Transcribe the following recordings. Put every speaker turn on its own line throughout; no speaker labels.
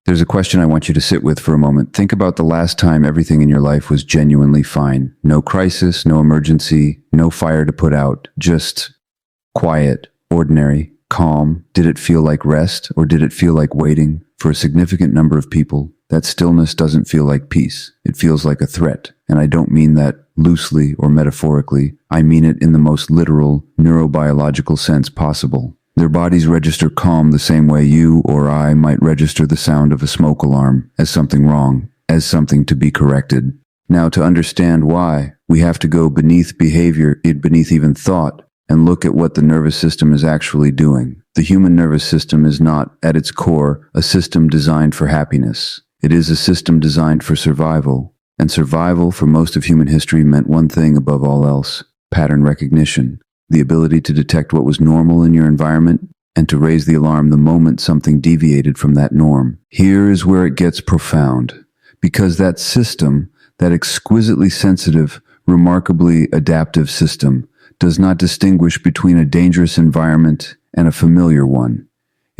There's a question I want you to sit with for a moment. Think about the last time everything in your life was genuinely fine. No crisis, no emergency, no fire to put out. Just quiet, ordinary, calm. Did it feel like rest, or did it feel like waiting? For a significant number of people, that stillness doesn't feel like peace. It feels like a threat. And I don't mean that loosely or metaphorically. I mean it in the most literal, neurobiological sense possible. Their bodies register calm the same way you or I might register the sound of a smoke alarm, as something wrong, as something to be corrected. Now, to understand why, we have to go beneath behavior, beneath even thought, and look at what the nervous system is actually doing. The human nervous system is not, at its core, a system designed for happiness. It is a system designed for survival. And survival, for most of human history, meant one thing above all else: pattern recognition. The ability to detect what was normal in your environment and to raise the alarm the moment something deviated from that norm. Here is where it gets profound, because that system, that exquisitely sensitive, remarkably adaptive system, does not distinguish between a dangerous environment and a familiar one.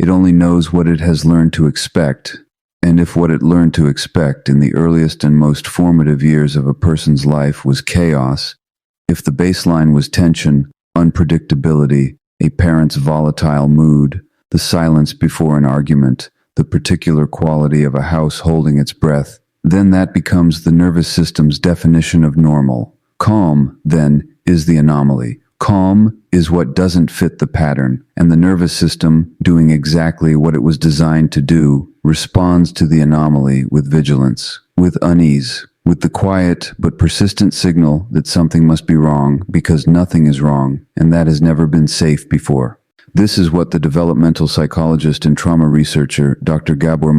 It only knows what it has learned to expect, and if what it learned to expect in the earliest and most formative years of a person's life was chaos, if the baseline was tension, unpredictability, a parent's volatile mood, the silence before an argument, the particular quality of a house holding its breath, then that becomes the nervous system's definition of normal. Calm, then, is the anomaly. Calm is what doesn't fit the pattern, and the nervous system, doing exactly what it was designed to do, responds to the anomaly with vigilance, with unease, with the quiet but persistent signal that something must be wrong because nothing is wrong, and that has never been safe before. This is what the developmental psychologist and trauma researcher Dr. Gabor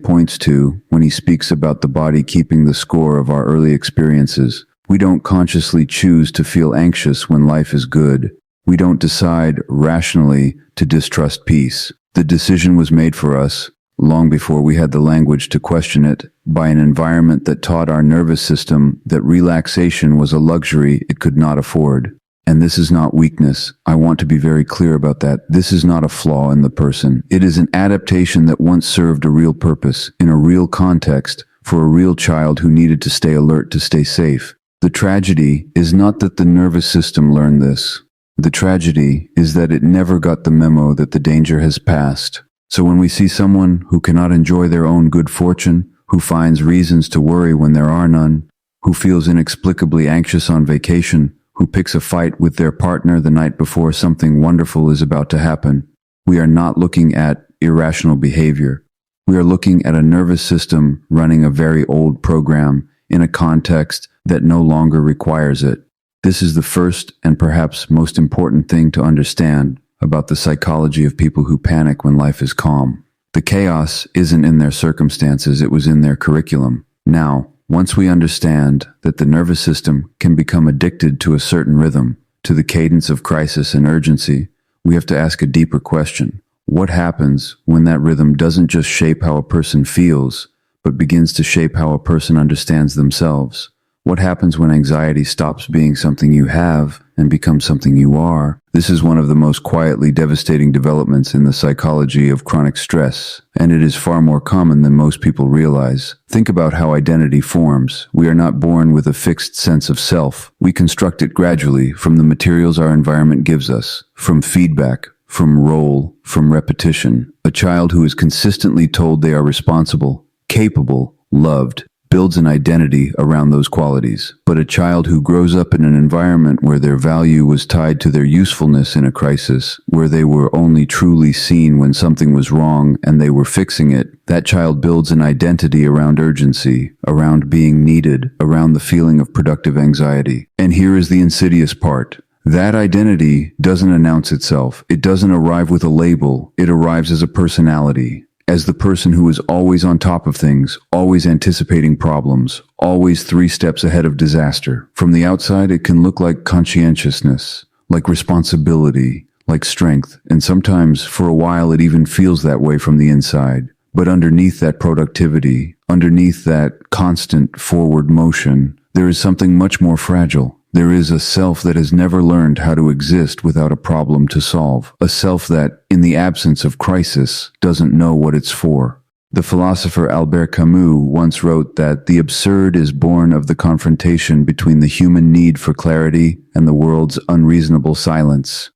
points to when he speaks about the body keeping the score of our early experiences. We don't consciously choose to feel anxious when life is good. We don't decide rationally to distrust peace. The decision was made for us, long before we had the language to question it, by an environment that taught our nervous system that relaxation was a luxury it could not afford. And this is not weakness. I want to be very clear about that. This is not a flaw in the person. It is an adaptation that once served a real purpose, in a real context, for a real child who needed to stay alert to stay safe. The tragedy is not that the nervous system learned this. The tragedy is that it never got the memo that the danger has passed. So when we see someone who cannot enjoy their own good fortune, who finds reasons to worry when there are none, who feels inexplicably anxious on vacation, who picks a fight with their partner the night before something wonderful is about to happen, we are not looking at irrational behavior. We are looking at a nervous system running a very old program in a context that no longer requires it. This is the first and perhaps most important thing to understand about the psychology of people who panic when life is calm. The chaos isn't in their circumstances, it was in their curriculum. Now, once we understand that the nervous system can become addicted to a certain rhythm, to the cadence of crisis and urgency, we have to ask a deeper question. What happens when that rhythm doesn't just shape how a person feels, but begins to shape how a person understands themselves? What happens when anxiety stops being something you have and becomes something you are? This is one of the most quietly devastating developments in the psychology of chronic stress, and it is far more common than most people realize. Think about how identity forms. We are not born with a fixed sense of self. We construct it gradually from the materials our environment gives us, from feedback, from role, from repetition. A child who is consistently told they are responsible, capable, loved, builds an identity around those qualities. But a child who grows up in an environment where their value was tied to their usefulness in a crisis, where they were only truly seen when something was wrong and they were fixing it, that child builds an identity around urgency, around being needed, around the feeling of productive anxiety. And here is the insidious part. That identity doesn't announce itself. It doesn't arrive with a label. It arrives as a personality. As the person who is always on top of things, always anticipating problems, always 3 steps ahead of disaster. From the outside, it can look like conscientiousness, like responsibility, like strength, and sometimes, for a while, it even feels that way from the inside. But underneath that productivity, underneath that constant forward motion, there is something much more fragile. There is a self that has never learned how to exist without a problem to solve. A self that, in the absence of crisis, doesn't know what it's for. The philosopher Albert Camus once wrote that the absurd is born of the confrontation between the human need for clarity and the world's unreasonable silence.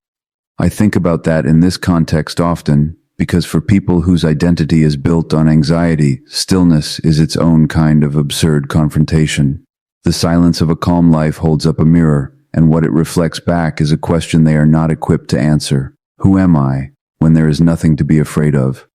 I think about that in this context often, because for people whose identity is built on anxiety, stillness is its own kind of absurd confrontation. The silence of a calm life holds up a mirror, and what it reflects back is a question they are not equipped to answer. Who am I, when there is nothing to be afraid of?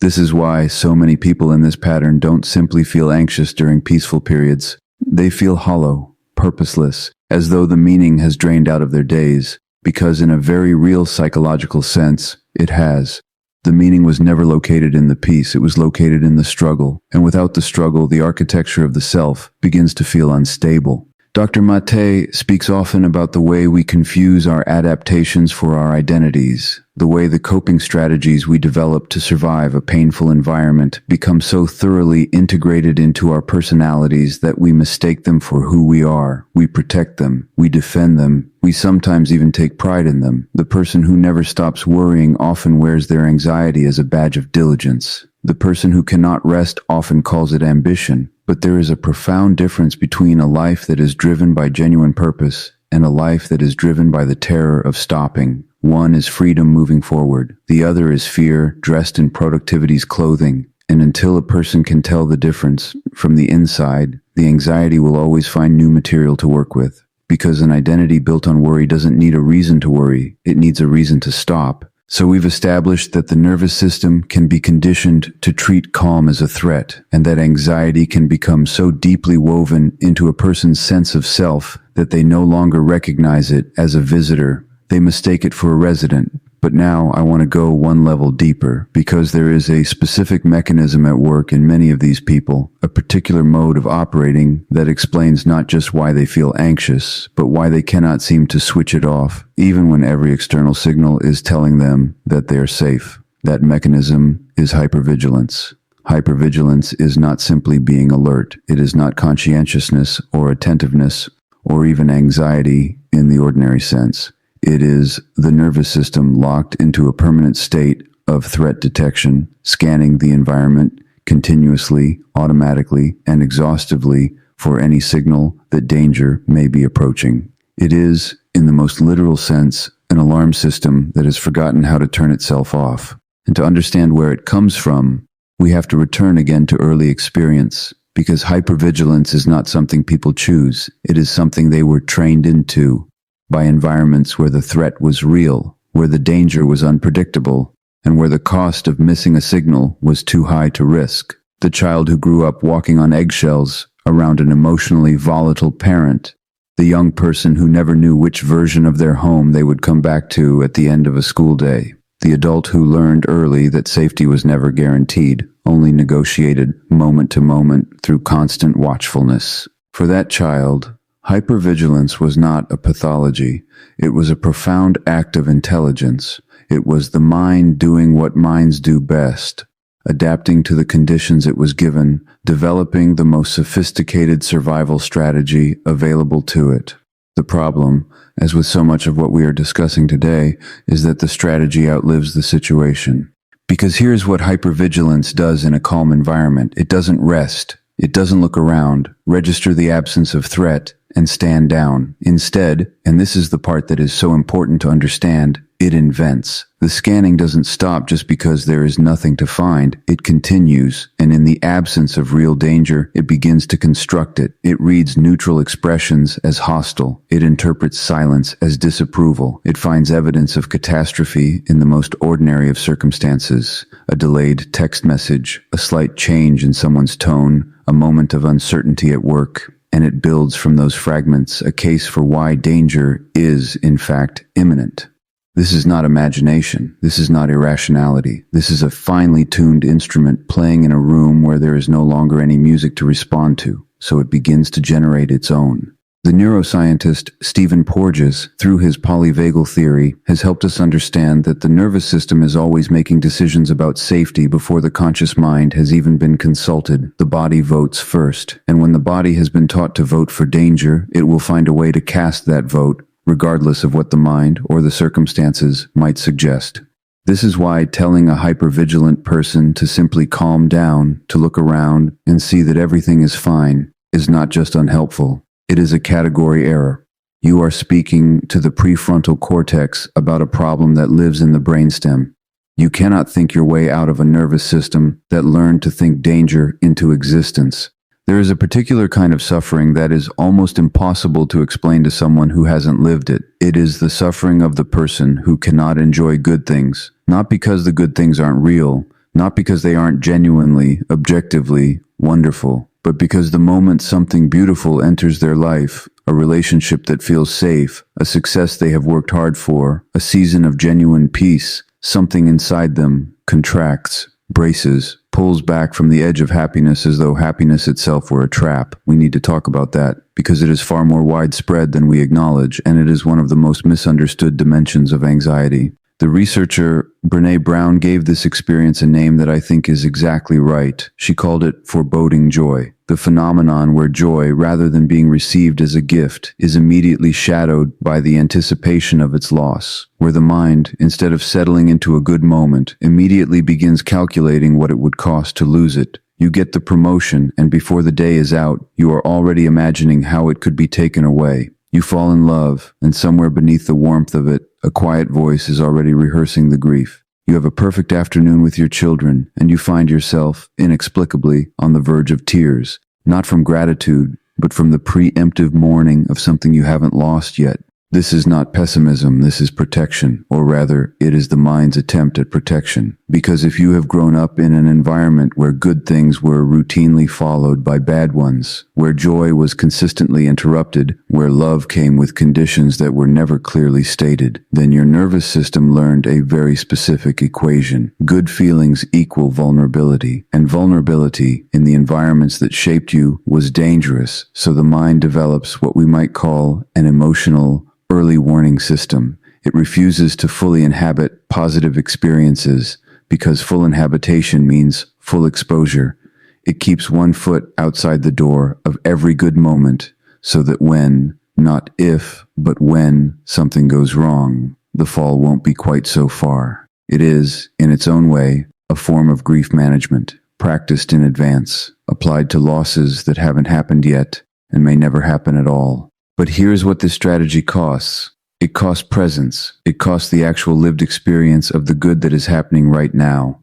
This is why so many people in this pattern don't simply feel anxious during peaceful periods. They feel hollow, purposeless, as though the meaning has drained out of their days, because in a very real psychological sense, it has. The meaning was never located in the peace, it was located in the struggle, and without the struggle, the architecture of the self begins to feel unstable. Dr. Mate speaks often about the way we confuse our adaptations for our identities, the way the coping strategies we develop to survive a painful environment become so thoroughly integrated into our personalities that we mistake them for who we are. We protect them, we defend them, we sometimes even take pride in them. The person who never stops worrying often wears their anxiety as a badge of diligence. The person who cannot rest often calls it ambition. But there is a profound difference between a life that is driven by genuine purpose and a life that is driven by the terror of stopping. One is freedom moving forward. The other is fear dressed in productivity's clothing. And until a person can tell the difference from the inside, the anxiety will always find new material to work with. Because an identity built on worry doesn't need a reason to worry, it needs a reason to stop. So we've established that the nervous system can be conditioned to treat calm as a threat, and that anxiety can become so deeply woven into a person's sense of self that they no longer recognize it as a visitor. They mistake it for a resident. But now I want to go one level deeper, because there is a specific mechanism at work in many of these people, a particular mode of operating that explains not just why they feel anxious, but why they cannot seem to switch it off, even when every external signal is telling them that they are safe. That mechanism is hypervigilance. Hypervigilance is not simply being alert. It is not conscientiousness or attentiveness or even anxiety in the ordinary sense. It is the nervous system locked into a permanent state of threat detection, scanning the environment continuously, automatically, and exhaustively for any signal that danger may be approaching. It is, in the most literal sense, an alarm system that has forgotten how to turn itself off. And to understand where it comes from, we have to return again to early experience, because hypervigilance is not something people choose. It is something they were trained into by environments where the threat was real, where the danger was unpredictable, and where the cost of missing a signal was too high to risk. The child who grew up walking on eggshells around an emotionally volatile parent, the young person who never knew which version of their home they would come back to at the end of a school day, the adult who learned early that safety was never guaranteed, only negotiated moment to moment through constant watchfulness. For that child, hypervigilance was not a pathology. It was a profound act of intelligence. It was the mind doing what minds do best, adapting to the conditions it was given, developing the most sophisticated survival strategy available to it. The problem, as with so much of what we are discussing today, is that the strategy outlives the situation. Because here's what hypervigilance does in a calm environment. It doesn't rest. It doesn't look around, register the absence of threat, and stand down. Instead, and this is the part that is so important to understand, it invents. The scanning doesn't stop just because there is nothing to find. It continues, and in the absence of real danger, it begins to construct it. It reads neutral expressions as hostile. It interprets silence as disapproval. It finds evidence of catastrophe in the most ordinary of circumstances. A delayed text message, a slight change in someone's tone, a moment of uncertainty at work, and it builds from those fragments a case for why danger is, in fact, imminent. This is not imagination. This is not irrationality. This is a finely tuned instrument playing in a room where there is no longer any music to respond to, so it begins to generate its own. The neuroscientist Stephen Porges, through his polyvagal theory, has helped us understand that the nervous system is always making decisions about safety before the conscious mind has even been consulted. The body votes first, and when the body has been taught to vote for danger, it will find a way to cast that vote, regardless of what the mind or the circumstances might suggest. This is why telling a hypervigilant person to simply calm down, to look around and see that everything is fine, is not just unhelpful. It is a category error. You are speaking to the prefrontal cortex about a problem that lives in the brainstem. You cannot think your way out of a nervous system that learned to think danger into existence. There is a particular kind of suffering that is almost impossible to explain to someone who hasn't lived it. It is the suffering of the person who cannot enjoy good things, not because the good things aren't real, not because they aren't genuinely, objectively wonderful, but because the moment something beautiful enters their life, a relationship that feels safe, a success they have worked hard for, a season of genuine peace, something inside them contracts, braces, pulls back from the edge of happiness as though happiness itself were a trap. We need to talk about that because it is far more widespread than we acknowledge, and it is one of the most misunderstood dimensions of anxiety. The researcher Brené Brown gave this experience a name that I think is exactly right. She called it foreboding joy, the phenomenon where joy, rather than being received as a gift, is immediately shadowed by the anticipation of its loss, where the mind, instead of settling into a good moment, immediately begins calculating what it would cost to lose it. You get the promotion, and before the day is out, you are already imagining how it could be taken away. You fall in love, and somewhere beneath the warmth of it, a quiet voice is already rehearsing the grief. You have a perfect afternoon with your children, and you find yourself, inexplicably, on the verge of tears, not from gratitude, but from the preemptive mourning of something you haven't lost yet. This is not pessimism, this is protection, or rather, it is the mind's attempt at protection. Because if you have grown up in an environment where good things were routinely followed by bad ones, where joy was consistently interrupted, where love came with conditions that were never clearly stated, then your nervous system learned a very specific equation. Good feelings equal vulnerability, and vulnerability in the environments that shaped you was dangerous, so the mind develops what we might call an emotional early warning system. It refuses to fully inhabit positive experiences because full inhabitation means full exposure. It keeps one foot outside the door of every good moment so that when, not if, but when something goes wrong, the fall won't be quite so far. It is, in its own way, a form of grief management, practiced in advance, applied to losses that haven't happened yet and may never happen at all. But here's what this strategy costs. It costs presence. It costs the actual lived experience of the good that is happening right now.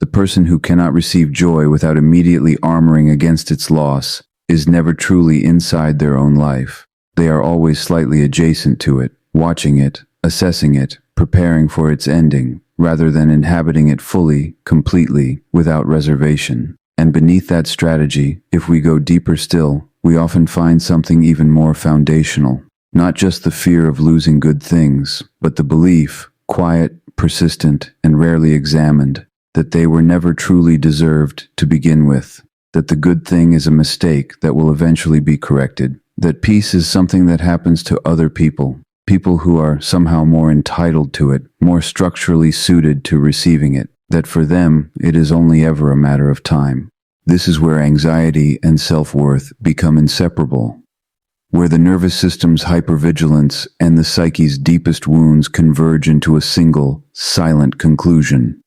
The person who cannot receive joy without immediately armoring against its loss is never truly inside their own life. They are always slightly adjacent to it, watching it, assessing it, preparing for its ending, rather than inhabiting it fully, completely, without reservation. And beneath that strategy, if we go deeper still, we often find something even more foundational. Not just the fear of losing good things, but the belief, quiet, persistent, and rarely examined, that they were never truly deserved to begin with, that the good thing is a mistake that will eventually be corrected, that peace is something that happens to other people, people who are somehow more entitled to it, more structurally suited to receiving it, that for them it is only ever a matter of time. This is where anxiety and self-worth become inseparable, where the nervous system's hypervigilance and the psyche's deepest wounds converge into a single, silent conclusion.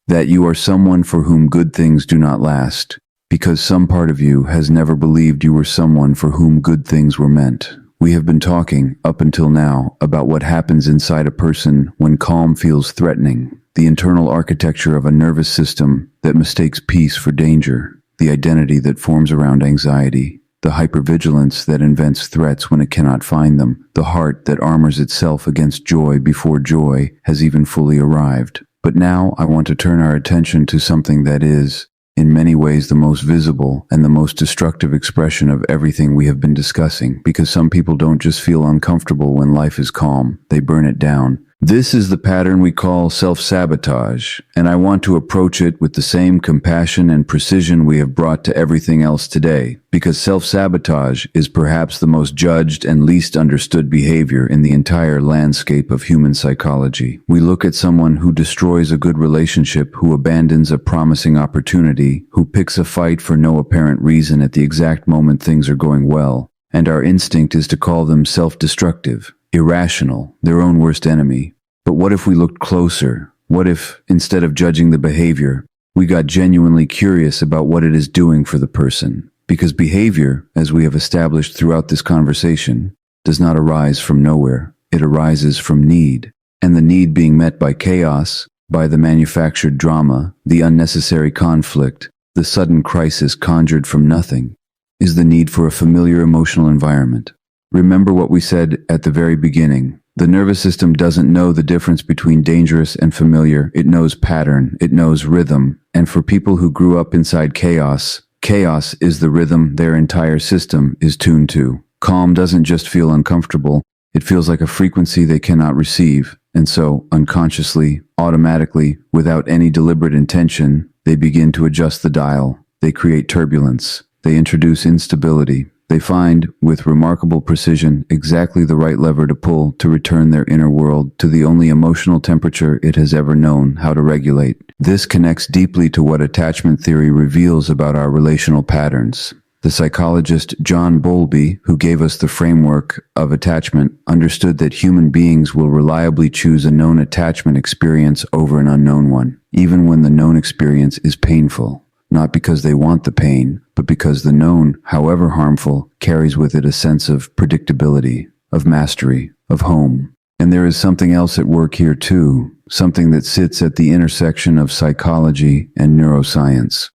That you are someone for whom good things do not last, because some part of you has never believed you were someone for whom good things were meant. We have been talking, up until now, about what happens inside a person when calm feels threatening. The internal architecture of a nervous system that mistakes peace for danger, the identity that forms around anxiety, the hypervigilance that invents threats when it cannot find them, the heart that armors itself against joy before joy has even fully arrived. But now I want to turn our attention to something that is, in many ways, the most visible and the most destructive expression of everything we have been discussing, because some people don't just feel uncomfortable when life is calm, they burn it down. This is the pattern we call self-sabotage, and I want to approach it with the same compassion and precision we have brought to everything else today, because self-sabotage is perhaps the most judged and least understood behavior in the entire landscape of human psychology. We look at someone who destroys a good relationship, who abandons a promising opportunity, who picks a fight for no apparent reason at the exact moment things are going well, and our instinct is to call them self-destructive, irrational, their own worst enemy. But what if we looked closer? What if, instead of judging the behavior, we got genuinely curious about what it is doing for the person? Because behavior, as we have established throughout this conversation, does not arise from nowhere. It arises from need. And the need being met by chaos, by the manufactured drama, the unnecessary conflict, the sudden crisis conjured from nothing, is the need for a familiar emotional environment. Remember what we said at the very beginning. The nervous system doesn't know the difference between dangerous and familiar. It knows pattern. It knows rhythm. And for people who grew up inside chaos, chaos is the rhythm their entire system is tuned to. Calm doesn't just feel uncomfortable. It feels like a frequency they cannot receive. And so, unconsciously, automatically, without any deliberate intention, they begin to adjust the dial. They create turbulence. They introduce instability. They find, with remarkable precision, exactly the right lever to pull to return their inner world to the only emotional temperature it has ever known how to regulate. This connects deeply to what attachment theory reveals about our relational patterns. The psychologist John Bowlby, who gave us the framework of attachment, understood that human beings will reliably choose a known attachment experience over an unknown one, even when the known experience is painful. Not because they want the pain, but because the known, however harmful, carries with it a sense of predictability, of mastery, of home. And there is something else at work here too, something that sits at the intersection of psychology and neuroscience.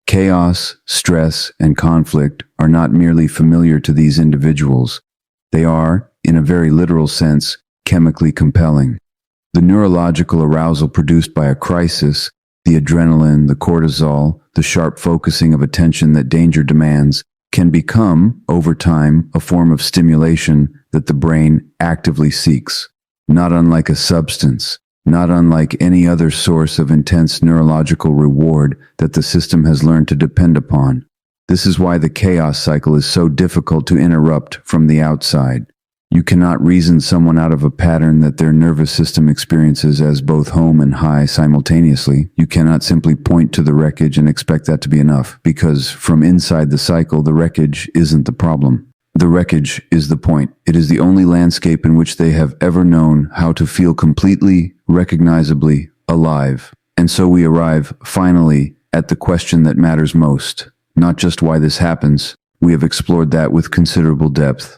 Chaos, stress, and conflict are not merely familiar to these individuals. They are, in a very literal sense, chemically compelling. The neurological arousal produced by a crisis, the adrenaline, the cortisol, the sharp focusing of attention that danger demands, can become, over time, a form of stimulation that the brain actively seeks. Not unlike a substance, not unlike any other source of intense neurological reward that the system has learned to depend upon. This is why the chaos cycle is so difficult to interrupt from the outside. You cannot reason someone out of a pattern that their nervous system experiences as both home and high simultaneously. You cannot simply point to the wreckage and expect that to be enough, because from inside the cycle, the wreckage isn't the problem. The wreckage is the point. It is the only landscape in which they have ever known how to feel completely, recognizably alive. And so we arrive, finally, at the question that matters most. Not just why this happens. We have explored that with considerable depth.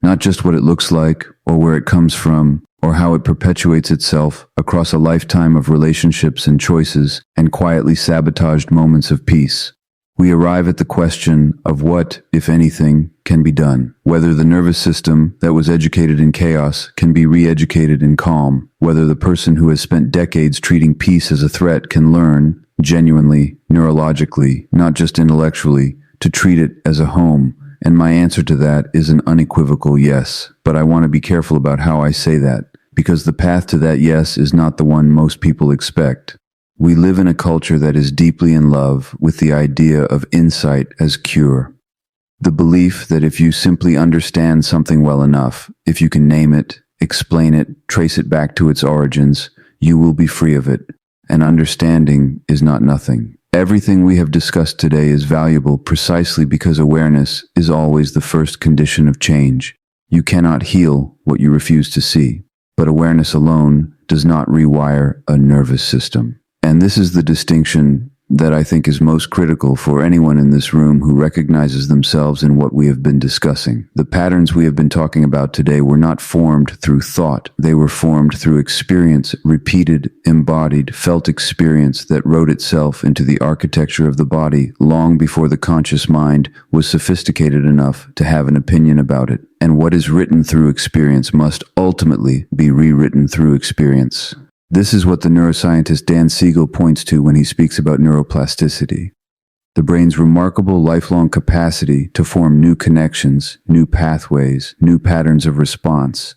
Not just what it looks like, or where it comes from, or how it perpetuates itself across a lifetime of relationships and choices and quietly sabotaged moments of peace. We arrive at the question of what, if anything, can be done. Whether the nervous system that was educated in chaos can be re-educated in calm. Whether the person who has spent decades treating peace as a threat can learn, genuinely, neurologically, not just intellectually, to treat it as a home. And my answer to that is an unequivocal yes. But I want to be careful about how I say that, because the path to that yes is not the one most people expect. We live in a culture that is deeply in love with the idea of insight as cure. The belief that if you simply understand something well enough, if you can name it, explain it, trace it back to its origins, you will be free of it. And understanding is not nothing. Everything we have discussed today is valuable precisely because awareness is always the first condition of change. You cannot heal what you refuse to see, but awareness alone does not rewire a nervous system. And this is the distinction that I think is most critical for anyone in this room who recognizes themselves in what we have been discussing. The patterns we have been talking about today were not formed through thought. They were formed through experience, repeated, embodied, felt experience that wrote itself into the architecture of the body long before the conscious mind was sophisticated enough to have an opinion about it. And what is written through experience must ultimately be rewritten through experience. This is what the neuroscientist Dan Siegel points to when he speaks about neuroplasticity. The brain's remarkable lifelong capacity to form new connections, new pathways, new patterns of response.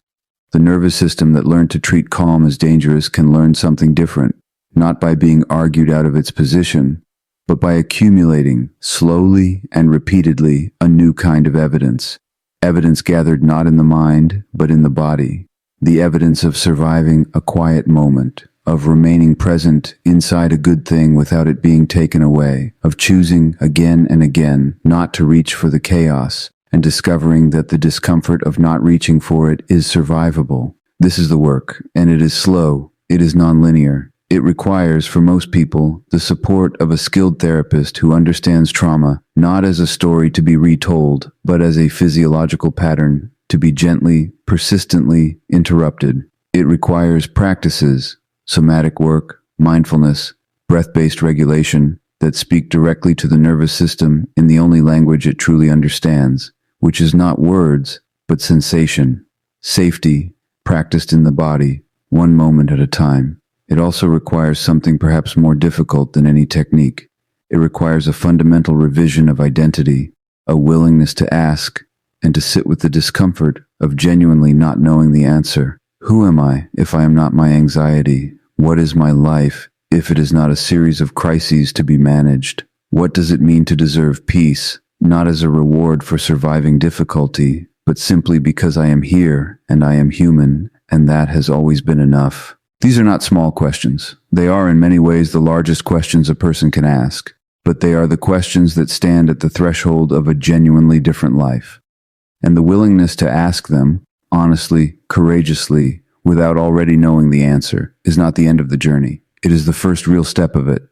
The nervous system that learned to treat calm as dangerous can learn something different, not by being argued out of its position, but by accumulating, slowly and repeatedly, a new kind of evidence. Evidence gathered not in the mind, but in the body. The evidence of surviving a quiet moment, of remaining present inside a good thing without it being taken away, of choosing again and again not to reach for the chaos, and discovering that the discomfort of not reaching for it is survivable. This is the work, and it is slow, it is nonlinear, It requires, for most people, the support of a skilled therapist who understands trauma not as a story to be retold, but as a physiological pattern to be gently, persistently interrupted. It requires practices, somatic work, mindfulness, breath-based regulation that speak directly to the nervous system in the only language it truly understands, which is not words, but sensation. Safety, practiced in the body, one moment at a time. It also requires something perhaps more difficult than any technique. It requires a fundamental revision of identity, a willingness to ask, and to sit with the discomfort of genuinely not knowing the answer. Who am I if I am not my anxiety? What is my life if it is not a series of crises to be managed? What does it mean to deserve peace, not as a reward for surviving difficulty, but simply because I am here and I am human, and that has always been enough? These are not small questions. They are in many ways the largest questions a person can ask, but they are the questions that stand at the threshold of a genuinely different life. And the willingness to ask them, honestly, courageously, without already knowing the answer, is not the end of the journey. It is the first real step of it.